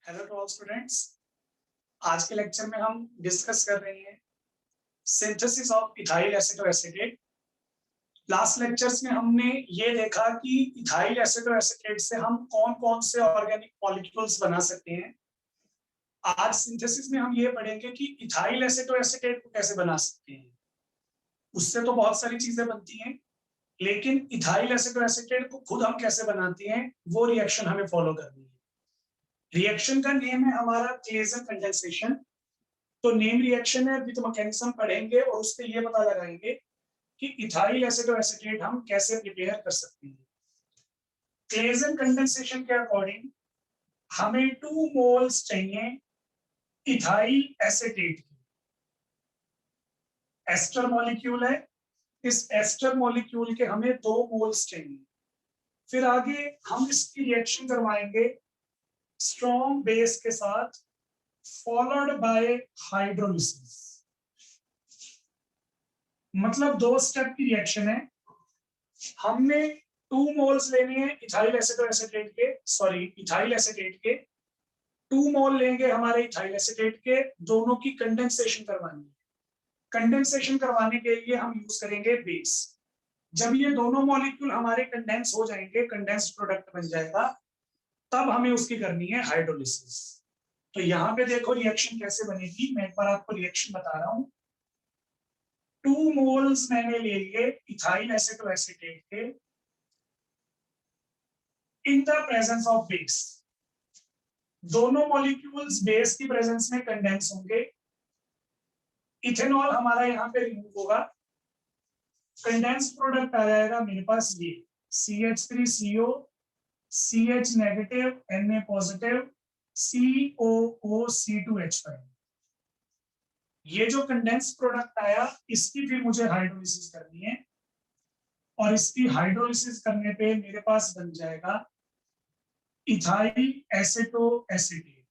Hello to all students. आज के lecture में हम डिस्कस कर रहे हैं synthesis of ethyl acetoacetate. Last lectures में हमने ये देखा कि इथाइल एसिटोएसीटेट से हम कौन कौन से ऑर्गेनिक मॉलिक्यूल्स बना सकते हैं। आज सिंथेसिस में हम ये पढ़ेंगे कि इथाइल एसिटोएसीटेट को कैसे बना सकते हैं। उससे तो बहुत सारी चीजें बनती हैं, लेकिन इथाइल एसिटोएसीटेट को खुद हम कैसे बनाते हैं वो रिएक्शन हमें फॉलो करनी है। रिएक्शन का नेम है हमारा क्लेजन कंडेंसेशन। तो नेम रिएक्शन है, विद मैकेनिज्म पढ़ेंगे और उससे ये पता लगाएंगे कि इथाइल एसिटोएसीटेट हम कैसे प्रिपेयर कर सकते हैं। क्लेजन कंडेंसेशन के अकॉर्डिंग हमें 2 मोल्स चाहिए इथाइल एसिटेट की। एस्टर मॉलिक्यूल है, इस एस्टर मॉलिक्यूल के हमें 2 मोल्स चाहिए। फिर आगे हम इसकी रिएक्शन करवाएंगे स्ट्रॉन्ग बेस के साथ, फॉलोड बाय हाइड्रोलिसिस। मतलब 2 स्टेप की रिएक्शन है। हमने 2 मोल्स लेने हैं इथाइल एसिटोएसीटेट के, इथाइल एसिटेट के 2 मोल लेंगे हमारे इथाइल एसिटेट के, दोनों की कंडेंसेशन करवानी है। कंडेंसेशन करवाने के लिए हम यूज करेंगे बेस। जब ये दोनों मॉलिक्यूल हमारे कंडेंस हो जाएंगे, कंडेंस्ड प्रोडक्ट बन जाएगा, तब हमें उसकी करनी है हाइड्रोलिसिस। तो यहाँ पे देखो रिएक्शन कैसे बनेगी। मैं एक बार आपको रिएक्शन बता रहा हूं। 2 मोल्स मैंने ले लिए इथाइल एसिटोएसीटेट के in the presence of base. दोनों मॉलिक्यूल्स बेस की प्रेजेंस में कंडेंस होंगे। इथेनॉल हमारा यहाँ पे रिमूव होगा, कंडेंस प्रोडक्ट आ जाएगा मेरे पास ये CH3CO, CH negative, Na positive, COOC2H5। ये जो कंडेंस प्रोडक्ट आया इसकी फिर मुझे हाइड्रोलिसिस करनी है, और इसकी हाइड्रोलिसिस करने पे मेरे पास बन जाएगा इथाइल एसिटोएसीटेट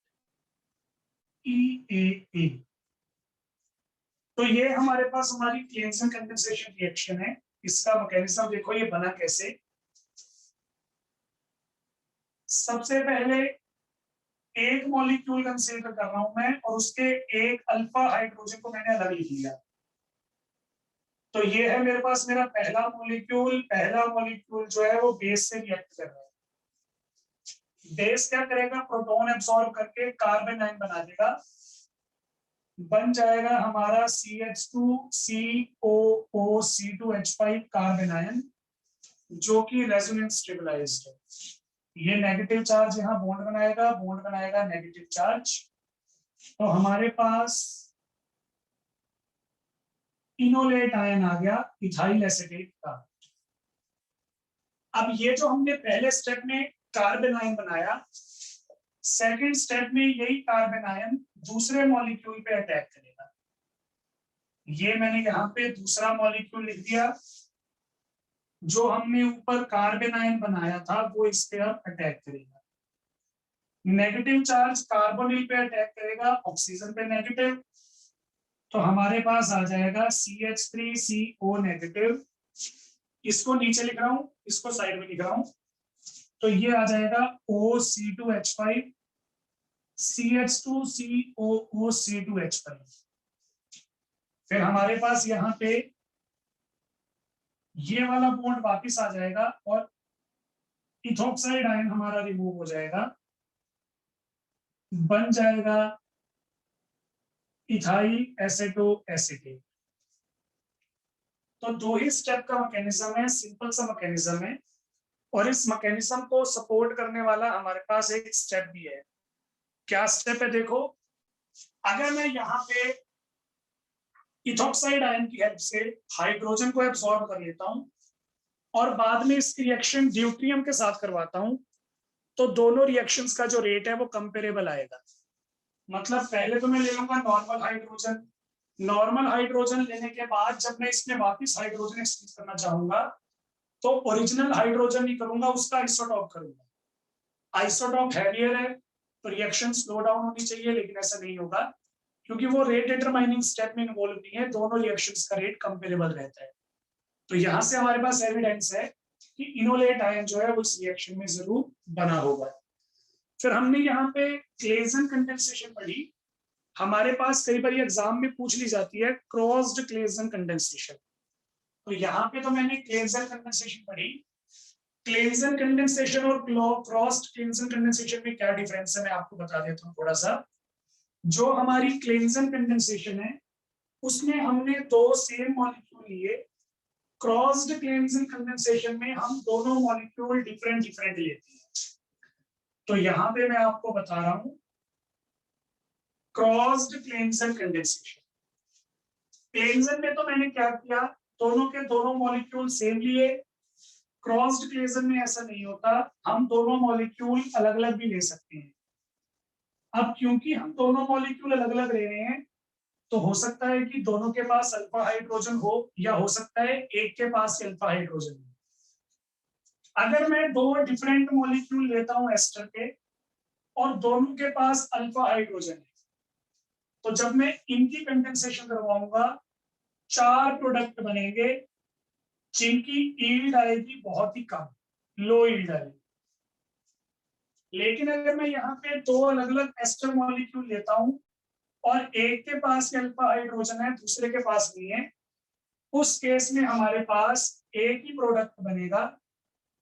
EAA। तो ये हमारे पास हमारी क्लेंसन कंडेंसेशन रिएक्शन है। इसका मैकेनिज्म देखो ये बना कैसे। सबसे पहले एक मॉलिक्यूल कंसीडर कर रहा हूं मैं, और उसके एक अल्फा हाइड्रोजन को मैंने अलग लिख लिया। तो ये है मेरे पास मेरा पहला मॉलिक्यूल। पहला मॉलिक्यूल जो है वो बेस से रिएक्ट कर रहा है। बेस क्या करेगा, प्रोटॉन एब्सॉर्ब करके कार्बन आयन बना देगा। बन जाएगा हमारा CH2COOC2H5 कार्बन आयन, जो कि रेजोनेंस स्टेबलाइज्ड है। ये नेगेटिव चार्ज यहाँ बॉन्ड बनाएगा नेगेटिव चार्ज। तो हमारे पास इनोलेट आयन आ गया इथाइल एसिटेट का। अब ये जो हमने पहले स्टेप में कार्बन आयन बनाया, सेकंड स्टेप में यही कार्बन आयन दूसरे मॉलिक्यूल पे अटैक करेगा। ये मैंने यहाँ पे दूसरा मॉलिक्यूल लिख दिया। जो हमने ऊपर कार्बन आयन बनाया था वो इस पे अब अटैक करेगा। नेगेटिव चार्ज कार्बोनिल पे अटैक करेगा, ऑक्सीजन पे नेगेटिव। तो हमारे पास आ जाएगा CH3CO नेगेटिव। इसको नीचे लिख रहा हूं, इसको साइड में लिख रहा हूं। तो ये आ जाएगा OC2H5 CH2COOC2H5। फिर हमारे पास यहाँ पे ये वाला बॉन्ड वापस आ जाएगा और इथोक्साइड आयन हमारा रिमूव हो जाएगा। बन जाएगा इथाइल एसिटोएसीटेट। तो 2 ही स्टेप का मैकेनिज्म है, सिंपल सा मैकेनिज्म है। और इस मैकेनिज्म को सपोर्ट करने वाला हमारे पास एक स्टेप भी है। क्या स्टेप है देखो। अगर मैं यहाँ पे इथोक्साइड आयन की हेल्प से हाइड्रोजन को एब्सॉर्ब कर लेता हूं और बाद में इसकी रिएक्शन ड्यूटेरियम के साथ करवाता हूं, तो दोनों रिएक्शंस का जो रेट है वो कंपेरेबल आएगा। मतलब पहले तो मैं ले लूंगा नॉर्मल हाइड्रोजन। नॉर्मल हाइड्रोजन लेने के बाद जब मैं इसमें वापस हाइड्रोजन एक्सचेंज करना चाहूंगा, तो ओरिजिनल हाइड्रोजन नहीं करूंगा, उसका आइसोटॉप करूंगा। आइसोटॉप हैवियर है तो रिएक्शन स्लो डाउन होनी चाहिए, लेकिन ऐसा नहीं होगा क्योंकि वो रेट डिटरमाइनिंग स्टेप में इन्वॉल्व नहीं है। दोनों रिएक्शंस का रेट कंपेरेबल रहता है। तो यहां से हमारे पास एविडेंस है कि इनोलेट आयन जो है वो इस रिएक्शन में जरूर बना होगा। फिर हमने यहाँ पे क्लेजन कंडेंसेशन पढ़ी। हमारे पास कई बार एग्जाम में पूछ ली जाती है क्रॉस्ड क्लेजन कंडेंसेशन। तो यहाँ पे तो मैंने क्लेजन कंडेंसेशन पढ़ी। क्लेजन कंडेंसेशन और क्रॉस्ड क्लेजन कंडेंसेशन में क्या डिफरेंस है मैं आपको बता देता हूँ थोड़ा सा। जो हमारी क्लेजन कंडेंसेशन है उसमें हमने दो सेम मॉलिक्यूल लिए। क्रॉस्ड क्लेजन कंडेंसेशन में हम दोनों मॉलिक्यूल डिफरेंट डिफरेंट लेते हैं। तो यहाँ पे मैं आपको बता रहा हूँ क्रॉस्ड क्लेजन कंडेंसेशन। क्लेजन में तो मैंने क्या किया, दोनों के दोनों मॉलिक्यूल सेम लिए। क्रॉस्ड क्लेजन में ऐसा नहीं होता, हम दोनों मॉलिक्यूल अलग अलग भी ले सकते हैं। अब क्योंकि हम दोनों मॉलिक्यूल अलग अलग ले रहे हैं तो हो सकता है कि दोनों के पास अल्फा हाइड्रोजन हो या हो सकता है एक के पास अल्फा हाइड्रोजन हो। अगर मैं दो डिफरेंट मॉलिक्यूल लेता हूं एस्टर के और दोनों के पास अल्फा हाइड्रोजन है, तो जब मैं इनकी कंडेंसेशन करवाऊंगा 4 प्रोडक्ट बनेंगे जिनकी यील्ड आएगी बहुत ही कम, लो यील्ड आएगी। लेकिन अगर मैं यहाँ पे दो अलग अलग एस्टर मॉलिक्यूल लेता हूं और एक के पास अल्फा हाइड्रोजन है दूसरे के पास नहीं है, उस केस में हमारे पास एक ही प्रोडक्ट बनेगा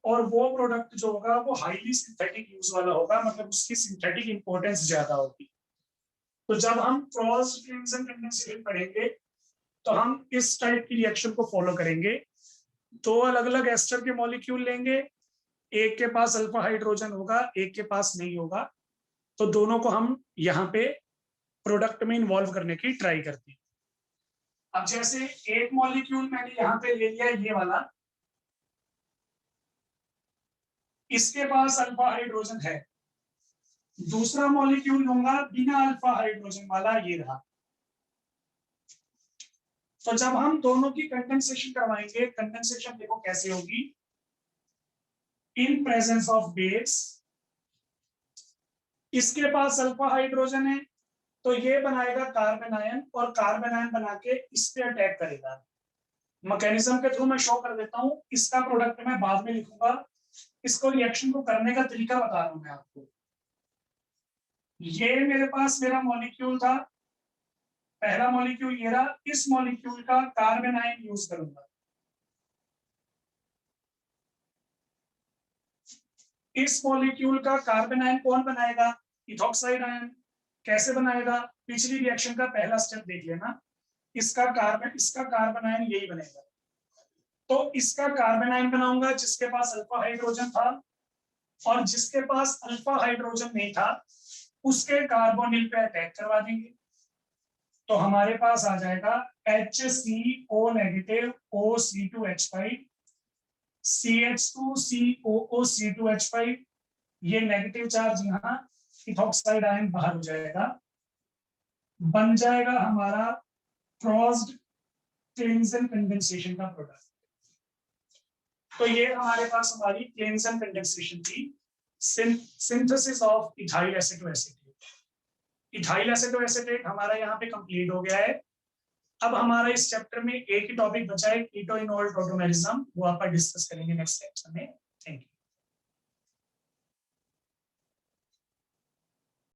और वो प्रोडक्ट जो होगा वो हाईली सिंथेटिक यूज वाला होगा, मतलब उसकी सिंथेटिक इंपॉर्टेंस ज्यादा होगी। तो जब हम क्रॉस रिएक्शन कंडेंसेशन पढ़ेंगे तो हम इस टाइप की रिएक्शन को फॉलो करेंगे। दो अलग अलग एस्टर के मॉलिक्यूल लेंगे, एक के पास अल्फा हाइड्रोजन होगा एक के पास नहीं होगा, तो दोनों को हम यहाँ पे प्रोडक्ट में इन्वॉल्व करने की ट्राई करते हैं। अब जैसे एक मॉलिक्यूल मैंने यहाँ पे ले लिया ये वाला, इसके पास अल्फा हाइड्रोजन है। दूसरा मॉलिक्यूल लूंगा बिना अल्फा हाइड्रोजन वाला, ये रहा। तो जब हम दोनों की कंडेंसेशन करवाएंगे, कंडेंसेशन देखो कैसे होगी, इन प्रेजेंस ऑफ बेस, इसके पास अल्फा हाइड्रोजन है तो ये बनाएगा कार्बन आयन और कार्बन आयन बना के इस पे अटैक करेगा। मैकेनिज्म के थ्रू मैं शो कर देता हूं, इसका प्रोडक्ट मैं बाद में लिखूंगा। इसको रिएक्शन को करने का तरीका बता रहा हूं मैं आपको। ये मेरे पास मेरा मॉलिक्यूल था, पहला मॉलिक्यूल ये रहा, इस मॉलिक्यूल का कार्बन आयन यूज करूंगा। इस मॉलिक्यूल का कार्बन आयन कौन बनाएगा, इथॉक्साइड आयन। कैसे बनाएगा, पिछली रिएक्शन का पहला स्टेप देख लेना। इसका कार्बन आयन यही बनेगा। तो इसका कार्बन आयन बनाऊंगा जिसके पास अल्फा हाइड्रोजन था, और जिसके पास अल्फा हाइड्रोजन नहीं था उसके कार्बोनिल पे अटैक करवा देंगे। तो हमारे पास आ जाएगा HCO नेगेटिव OC2H5 CH2COOC2H5। ये नेगेटिव चार्ज यहाँ, इथॉक्साइड आयन बाहर हो जाएगा, बन जाएगा हमारा क्रॉस्ड क्लेंजन कंडेंसेशन का प्रोडक्ट। तो ये हमारे पास हमारी क्लेंजन कंडेंसेशन थी, सिंथेसिस ऑफ इथाइल एसिटोएसिटेट। इथाइल एसिटोएसिटेट हमारा यहाँ पे कंप्लीट हो गया है। अब हमारा इस चैप्टर में एक ही टॉपिक बचा है, कीटोइनोल टोटोमेरिज्म, वो आप डिस्कस करेंगे नेक्स्ट लेक्चर में। Thank you.